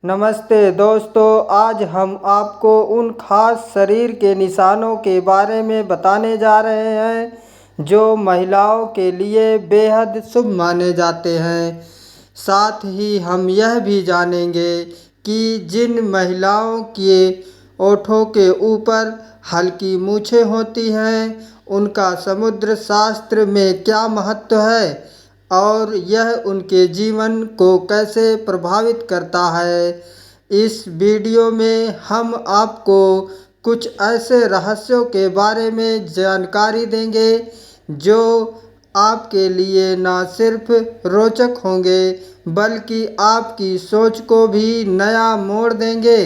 नमस्ते दोस्तों, आज हम आपको उन खास शरीर के निशानों के बारे में बताने जा रहे हैं जो महिलाओं के लिए बेहद शुभ माने जाते हैं। साथ ही हम यह भी जानेंगे कि जिन महिलाओं के ओठों के ऊपर हल्की मूछें होती हैं, उनका समुद्र शास्त्र में क्या महत्व है और यह उनके जीवन को कैसे प्रभावित करता है। इस वीडियो में हम आपको कुछ ऐसे रहस्यों के बारे में जानकारी देंगे जो आपके लिए न सिर्फ रोचक होंगे बल्कि आपकी सोच को भी नया मोड़ देंगे।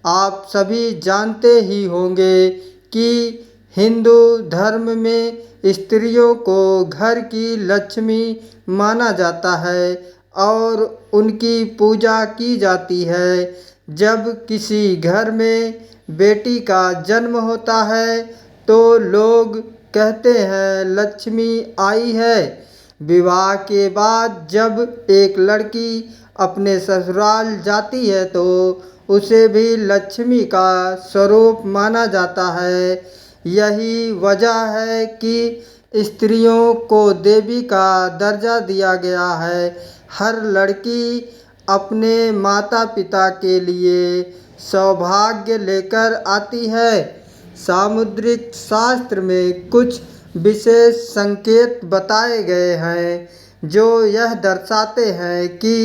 आप सभी जानते ही होंगे कि हिंदू धर्म में स्त्रियों को घर की लक्ष्मी माना जाता है और उनकी पूजा की जाती है। जब किसी घर में बेटी का जन्म होता है तो लोग कहते हैं लक्ष्मी आई है। विवाह के बाद जब एक लड़की अपने ससुराल जाती है तो उसे भी लक्ष्मी का स्वरूप माना जाता है। यही वजह है कि स्त्रियों को देवी का दर्जा दिया गया है। हर लड़की अपने माता पिता के लिए सौभाग्य लेकर आती है। सामुद्रिक शास्त्र में कुछ विशेष संकेत बताए गए हैं जो यह दर्शाते हैं कि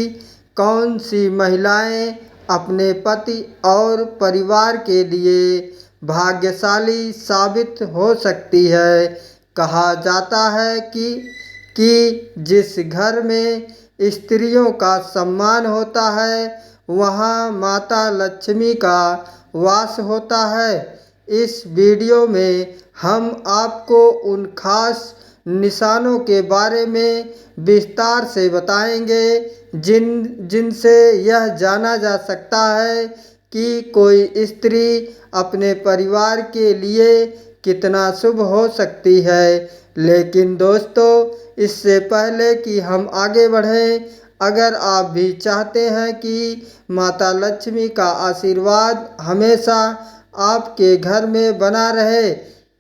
कौन सी महिलाएं अपने पति और परिवार के लिए भाग्यशाली साबित हो सकती है। कहा जाता है कि जिस घर में स्त्रियों का सम्मान होता है वहाँ माता लक्ष्मी का वास होता है। इस वीडियो में हम आपको उन खास निशानों के बारे में विस्तार से बताएंगे जिनसे यह जाना जा सकता है कि कोई स्त्री अपने परिवार के लिए कितना शुभ हो सकती है। लेकिन दोस्तों, इससे पहले कि हम आगे बढ़ें, अगर आप भी चाहते हैं कि माता लक्ष्मी का आशीर्वाद हमेशा आपके घर में बना रहे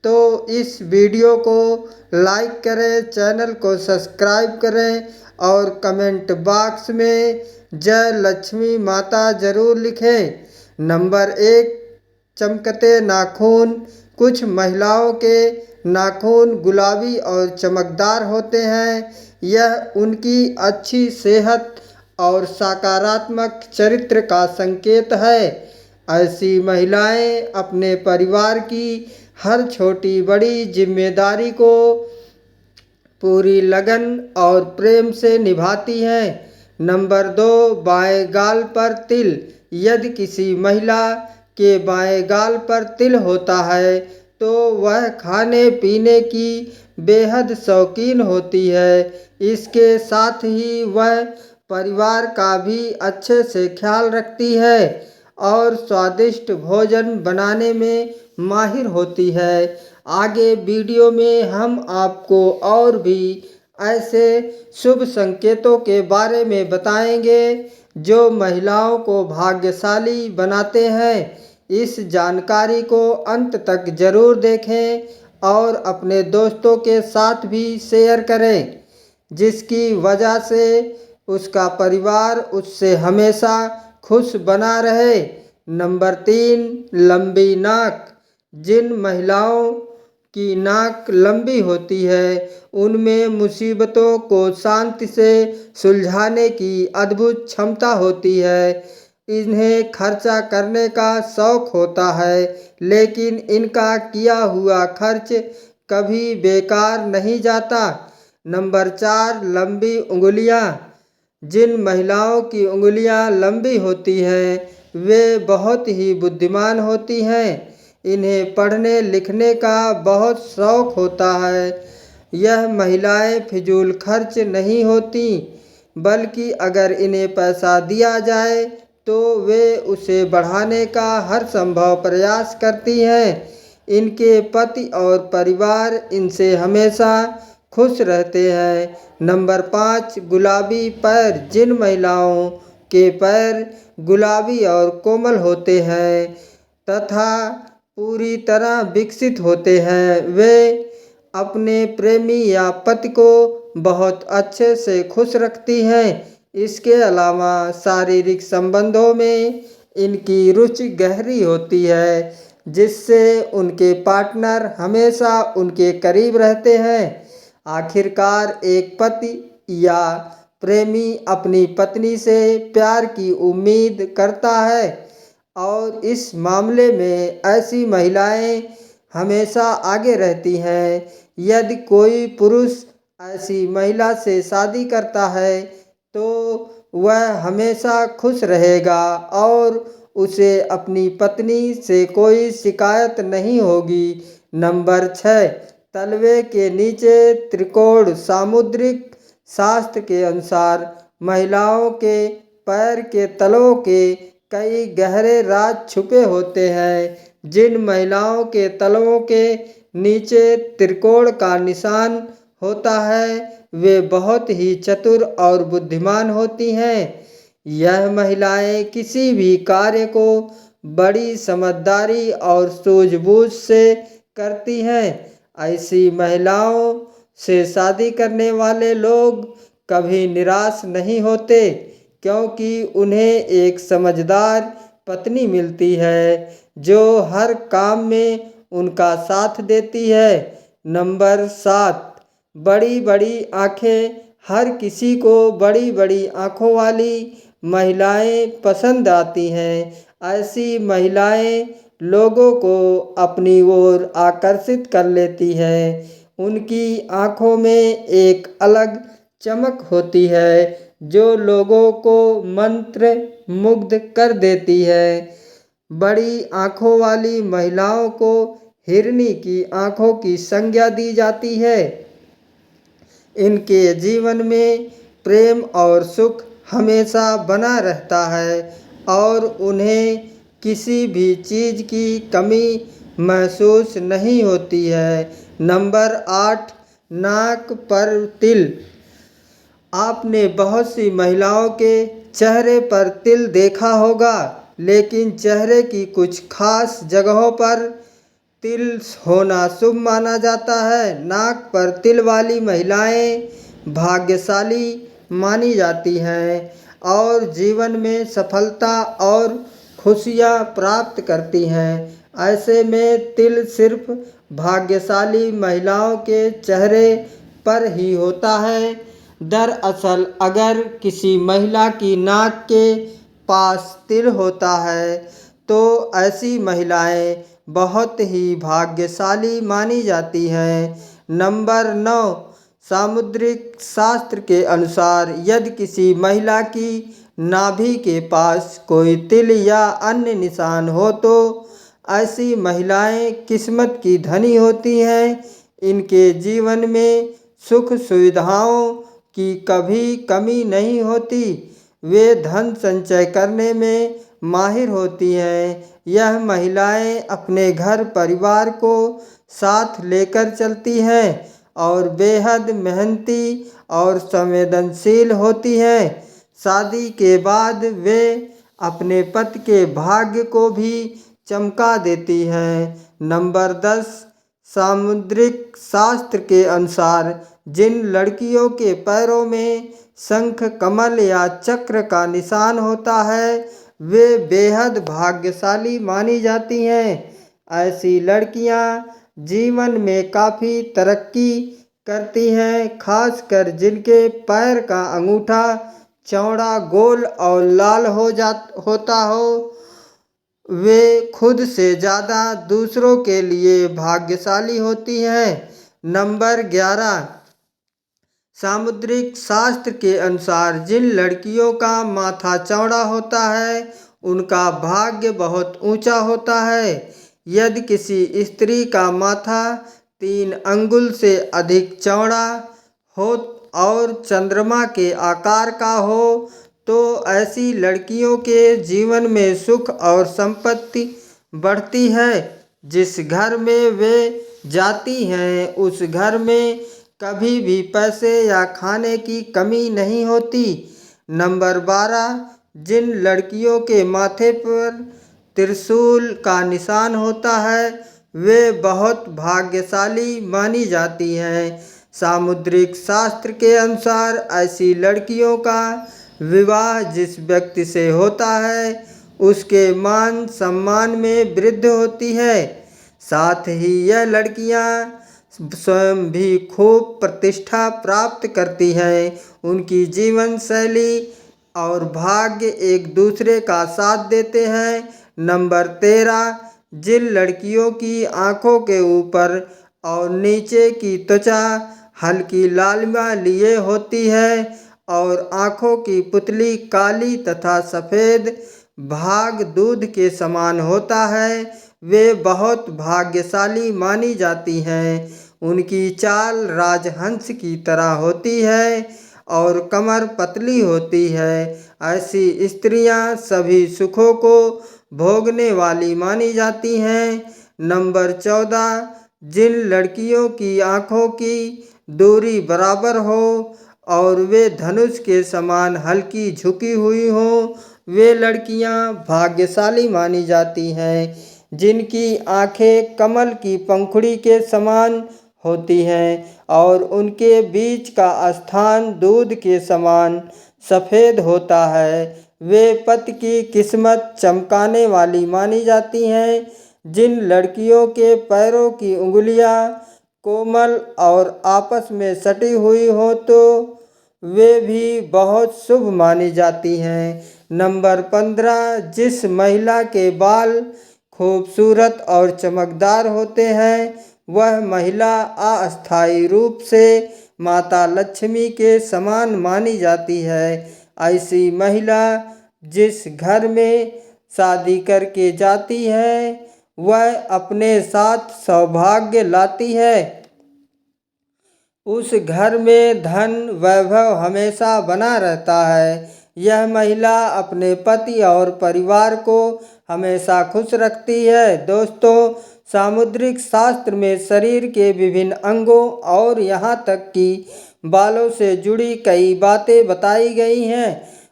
तो इस वीडियो को लाइक करें, चैनल को सब्सक्राइब करें और कमेंट बॉक्स में जय लक्ष्मी माता ज़रूर लिखें। नंबर 1, चमकते नाखून। कुछ महिलाओं के नाखून गुलाबी और चमकदार होते हैं। यह उनकी अच्छी सेहत और सकारात्मक चरित्र का संकेत है। ऐसी महिलाएं अपने परिवार की हर छोटी बड़ी जिम्मेदारी को पूरी लगन और प्रेम से निभाती हैं। नंबर 2, बाएं गाल पर तिल। यदि किसी महिला के बाएं गाल पर तिल होता है तो वह खाने पीने की बेहद शौकीन होती है। इसके साथ ही वह परिवार का भी अच्छे से ख्याल रखती है और स्वादिष्ट भोजन बनाने में माहिर होती है। आगे वीडियो में हम आपको और भी ऐसे शुभ संकेतों के बारे में बताएंगे जो महिलाओं को भाग्यशाली बनाते हैं। इस जानकारी को अंत तक जरूर देखें और अपने दोस्तों के साथ भी शेयर करें, जिसकी वजह से उसका परिवार उससे हमेशा खुश बना रहे। नंबर 3, लंबी नाक। जिन महिलाओं की नाक लंबी होती है उनमें मुसीबतों को शांति से सुलझाने की अद्भुत क्षमता होती है। इन्हें खर्चा करने का शौक होता है, लेकिन इनका किया हुआ खर्च कभी बेकार नहीं जाता। नंबर 4, लंबी उंगलियां। जिन महिलाओं की उंगलियां लंबी होती हैं वे बहुत ही बुद्धिमान होती हैं। इन्हें पढ़ने लिखने का बहुत शौक होता है। यह महिलाएं फिजूल खर्च नहीं होती, बल्कि अगर इन्हें पैसा दिया जाए तो वे उसे बढ़ाने का हर संभव प्रयास करती हैं। इनके पति और परिवार इनसे हमेशा खुश रहते हैं। नंबर 5, गुलाबी पैर। जिन महिलाओं के पैर गुलाबी और कोमल होते हैं तथा पूरी तरह विकसित होते हैं। वे अपने प्रेमी या पति को बहुत अच्छे से खुश रखती हैं। इसके अलावा शारीरिक संबंधों में इनकी रुचि गहरी होती है, जिससे उनके पार्टनर हमेशा उनके करीब रहते हैं। आखिरकार एक पति या प्रेमी अपनी पत्नी से प्यार की उम्मीद करता है और इस मामले में ऐसी महिलाएं हमेशा आगे रहती हैं। यदि कोई पुरुष ऐसी महिला से शादी करता है तो वह हमेशा खुश रहेगा और उसे अपनी पत्नी से कोई शिकायत नहीं होगी। नंबर 6, तलवे के नीचे त्रिकोण। सामुद्रिक शास्त्र के अनुसार महिलाओं के पैर के तलों के कई गहरे राज छुपे होते हैं। जिन महिलाओं के तलवों के नीचे त्रिकोण का निशान होता है वे बहुत ही चतुर और बुद्धिमान होती हैं। यह महिलाएं किसी भी कार्य को बड़ी समझदारी और सूझबूझ से करती हैं। ऐसी महिलाओं से शादी करने वाले लोग कभी निराश नहीं होते, क्योंकि उन्हें एक समझदार पत्नी मिलती है जो हर काम में उनका साथ देती है। नंबर 7, बड़ी बड़ी आँखें। हर किसी को बड़ी बड़ी आँखों वाली महिलाएं पसंद आती हैं। ऐसी महिलाएं लोगों को अपनी ओर आकर्षित कर लेती हैं। उनकी आँखों में एक अलग चमक होती है जो लोगों को मंत्र मुग्ध कर देती है। बड़ी आँखों वाली महिलाओं को हिरनी की आँखों की संज्ञा दी जाती है। इनके जीवन में प्रेम और सुख हमेशा बना रहता है और उन्हें किसी भी चीज़ की कमी महसूस नहीं होती है। नंबर 8, नाक पर तिल। आपने बहुत सी महिलाओं के चेहरे पर तिल देखा होगा, लेकिन चेहरे की कुछ खास जगहों पर तिल होना शुभ माना जाता है। नाक पर तिल वाली महिलाएं भाग्यशाली मानी जाती हैं और जीवन में सफलता और खुशियां प्राप्त करती हैं। ऐसे में तिल सिर्फ भाग्यशाली महिलाओं के चेहरे पर ही होता है। दरअसल अगर किसी महिला की नाक के पास तिल होता है तो ऐसी महिलाएं बहुत ही भाग्यशाली मानी जाती हैं। नंबर 9, सामुद्रिक शास्त्र के अनुसार यदि किसी महिला की नाभि के पास कोई तिल या अन्य निशान हो तो ऐसी महिलाएं किस्मत की धनी होती हैं। इनके जीवन में सुख सुविधाओं की कभी कमी नहीं होती। वे धन संचय करने में माहिर होती हैं। यह महिलाएं अपने घर परिवार को साथ लेकर चलती हैं और बेहद मेहनती और संवेदनशील होती हैं। शादी के बाद वे अपने पति के भाग्य को भी चमका देती हैं। नंबर 10, सामुद्रिक शास्त्र के अनुसार जिन लड़कियों के पैरों में शंख, कमल या चक्र का निशान होता है वे बेहद भाग्यशाली मानी जाती हैं। ऐसी लड़कियां जीवन में काफ़ी तरक्की करती हैं, खासकर जिनके पैर का अंगूठा चौड़ा, गोल और लाल होता हो। वे खुद से ज़्यादा दूसरों के लिए भाग्यशाली होती हैं। नंबर 11, सामुद्रिक शास्त्र के अनुसार जिन लड़कियों का माथा चौड़ा होता है उनका भाग्य बहुत ऊंचा होता है। यदि किसी स्त्री का माथा 3 अंगुल से अधिक चौड़ा हो और चंद्रमा के आकार का हो तो ऐसी लड़कियों के जीवन में सुख और संपत्ति बढ़ती है। जिस घर में वे जाती हैं उस घर में कभी भी पैसे या खाने की कमी नहीं होती। नंबर 12, जिन लड़कियों के माथे पर त्रिशूल का निशान होता है वे बहुत भाग्यशाली मानी जाती हैं। सामुद्रिक शास्त्र के अनुसार ऐसी लड़कियों का विवाह जिस व्यक्ति से होता है उसके मान सम्मान में वृद्धि होती है। साथ ही यह लड़कियां स्वयं भी खूब प्रतिष्ठा प्राप्त करती हैं। उनकी जीवन शैली और भाग्य एक दूसरे का साथ देते हैं। नंबर 13, जिन लड़कियों की आँखों के ऊपर और नीचे की त्वचा हल्की लालिमा लिए होती है और आँखों की पुतली काली तथा सफ़ेद भाग दूध के समान होता है वे बहुत भाग्यशाली मानी जाती हैं। उनकी चाल राजहंस की तरह होती है और कमर पतली होती है। ऐसी स्त्रियां सभी सुखों को भोगने वाली मानी जाती हैं। नंबर 14, जिन लड़कियों की आँखों की दूरी बराबर हो और वे धनुष के समान हल्की झुकी हुई हों वे लड़कियां भाग्यशाली मानी जाती हैं। जिनकी आँखें कमल की पंखुड़ी के समान होती हैं और उनके बीच का स्थान दूध के समान सफ़ेद होता है वे पति की किस्मत चमकाने वाली मानी जाती हैं। जिन लड़कियों के पैरों की उंगलियां कोमल और आपस में सटी हुई हो तो वे भी बहुत शुभ मानी जाती हैं। नंबर 15, जिस महिला के बाल खूबसूरत और चमकदार होते हैं वह महिला अस्थायी रूप से माता लक्ष्मी के समान मानी जाती है। ऐसी महिला जिस घर में शादी करके जाती है वह अपने साथ सौभाग्य लाती है। उस घर में धन वैभव हमेशा बना रहता है। यह महिला अपने पति और परिवार को हमेशा खुश रखती है। दोस्तों, सामुद्रिक शास्त्र में शरीर के विभिन्न अंगों और यहाँ तक कि बालों से जुड़ी कई बातें बताई गई हैं।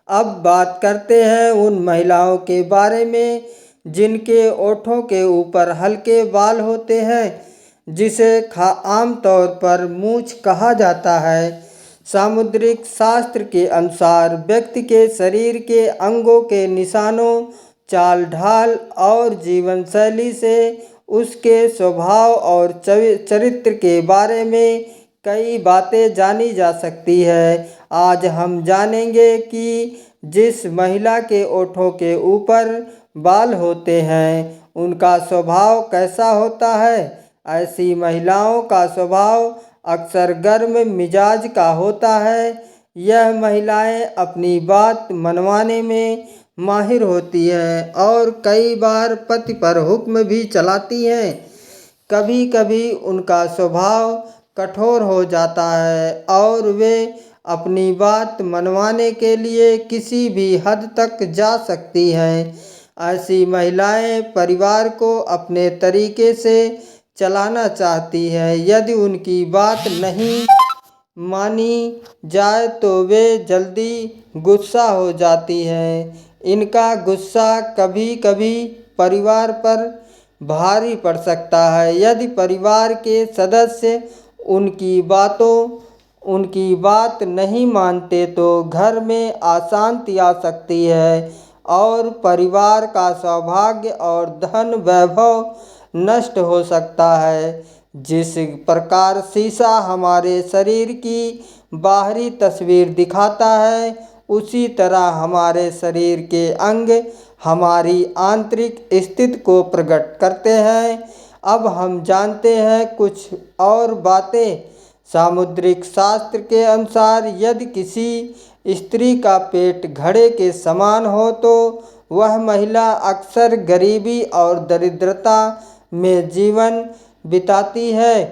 अब बात करते हैं उन महिलाओं के बारे में जिनके ओठों के ऊपर हल्के बाल होते हैं जिसे आमतौर पर मूंछ कहा जाता है। सामुद्रिक शास्त्र के अनुसार व्यक्ति के शरीर के अंगों के निशानों, चाल ढाल और जीवन शैली से उसके स्वभाव और चरित्र के बारे में कई बातें जानी जा सकती है। आज हम जानेंगे कि जिस महिला के ओठों के ऊपर बाल होते हैं उनका स्वभाव कैसा होता है। ऐसी महिलाओं का स्वभाव अक्सर गर्म मिजाज का होता है। यह महिलाएं अपनी बात मनवाने में माहिर होती हैं और कई बार पति पर हुक्म भी चलाती हैं। कभी कभी उनका स्वभाव कठोर हो जाता है और वे अपनी बात मनवाने के लिए किसी भी हद तक जा सकती हैं। ऐसी महिलाएं परिवार को अपने तरीके से चलाना चाहती हैं। यदि उनकी बात नहीं मानी जाए तो वे जल्दी गुस्सा हो जाती हैं। इनका गुस्सा कभी कभी परिवार पर भारी पड़ सकता है। यदि परिवार के सदस्य उनकी बात नहीं मानते तो घर में अशांति आ सकती है और परिवार का सौभाग्य और धन वैभव नष्ट हो सकता है। जिस प्रकार शीशा हमारे शरीर की बाहरी तस्वीर दिखाता है उसी तरह हमारे शरीर के अंग हमारी आंतरिक स्थिति को प्रकट करते हैं। अब हम जानते हैं कुछ और बातें। सामुद्रिक शास्त्र के अनुसार यदि किसी स्त्री का पेट घड़े के समान हो तो वह महिला अक्सर गरीबी और दरिद्रता में जीवन बिताती है।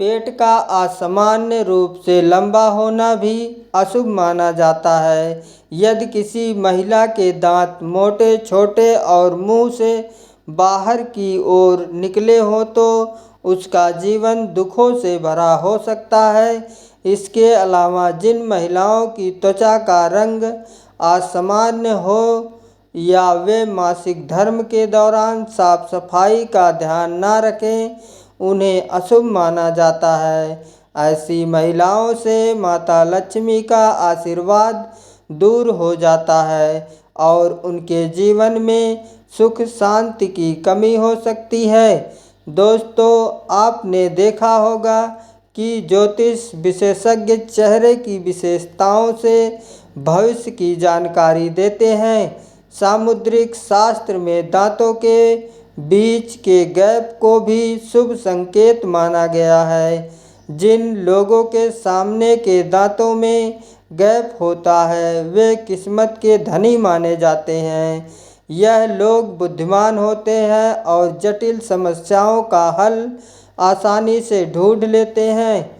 पेट का असामान्य रूप से लंबा होना भी अशुभ माना जाता है। यदि किसी महिला के दांत मोटे, छोटे और मुंह से बाहर की ओर निकले हो तो उसका जीवन दुखों से भरा हो सकता है। इसके अलावा जिन महिलाओं की त्वचा का रंग असामान्य हो या वे मासिक धर्म के दौरान साफ सफाई का ध्यान न रखें, उन्हें अशुभ माना जाता है। ऐसी महिलाओं से माता लक्ष्मी का आशीर्वाद दूर हो जाता है और उनके जीवन में सुख शांति की कमी हो सकती है। दोस्तों, आपने देखा होगा कि ज्योतिष विशेषज्ञ चेहरे की विशेषताओं से भविष्य की जानकारी देते हैं। सामुद्रिक शास्त्र में दांतों के बीच के गैप को भी शुभ संकेत माना गया है। जिन लोगों के सामने के दांतों में गैप होता है वे किस्मत के धनी माने जाते हैं। यह लोग बुद्धिमान होते हैं और जटिल समस्याओं का हल आसानी से ढूंढ लेते हैं।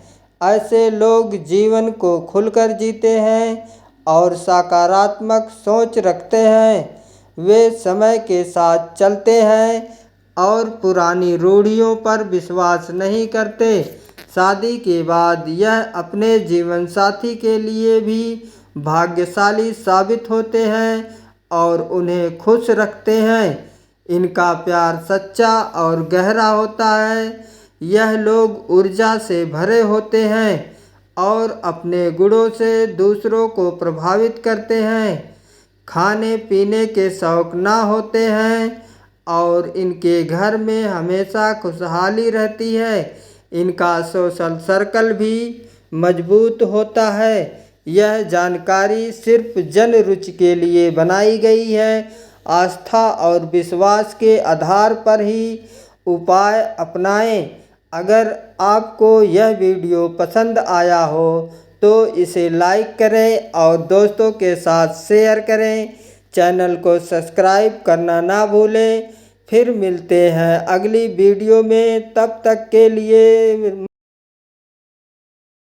ऐसे लोग जीवन को खुलकर जीते हैं और सकारात्मक सोच रखते हैं। वे समय के साथ चलते हैं और पुरानी रूढ़ियों पर विश्वास नहीं करते। शादी के बाद यह अपने जीवन साथी के लिए भी भाग्यशाली साबित होते हैं और उन्हें खुश रखते हैं। इनका प्यार सच्चा और गहरा होता है। यह लोग ऊर्जा से भरे होते हैं और अपने गुणों से दूसरों को प्रभावित करते हैं। खाने पीने के शौक ना होते हैं और इनके घर में हमेशा खुशहाली रहती है। इनका सोशल सर्कल भी मजबूत होता है। यह जानकारी सिर्फ जन रुचि के लिए बनाई गई है। आस्था और विश्वास के आधार पर ही उपाय अपनाएं। अगर आपको यह वीडियो पसंद आया हो तो इसे लाइक करें और दोस्तों के साथ शेयर करें। चैनल को सब्सक्राइब करना ना भूलें। फिर मिलते हैं अगली वीडियो में, तब तक के लिए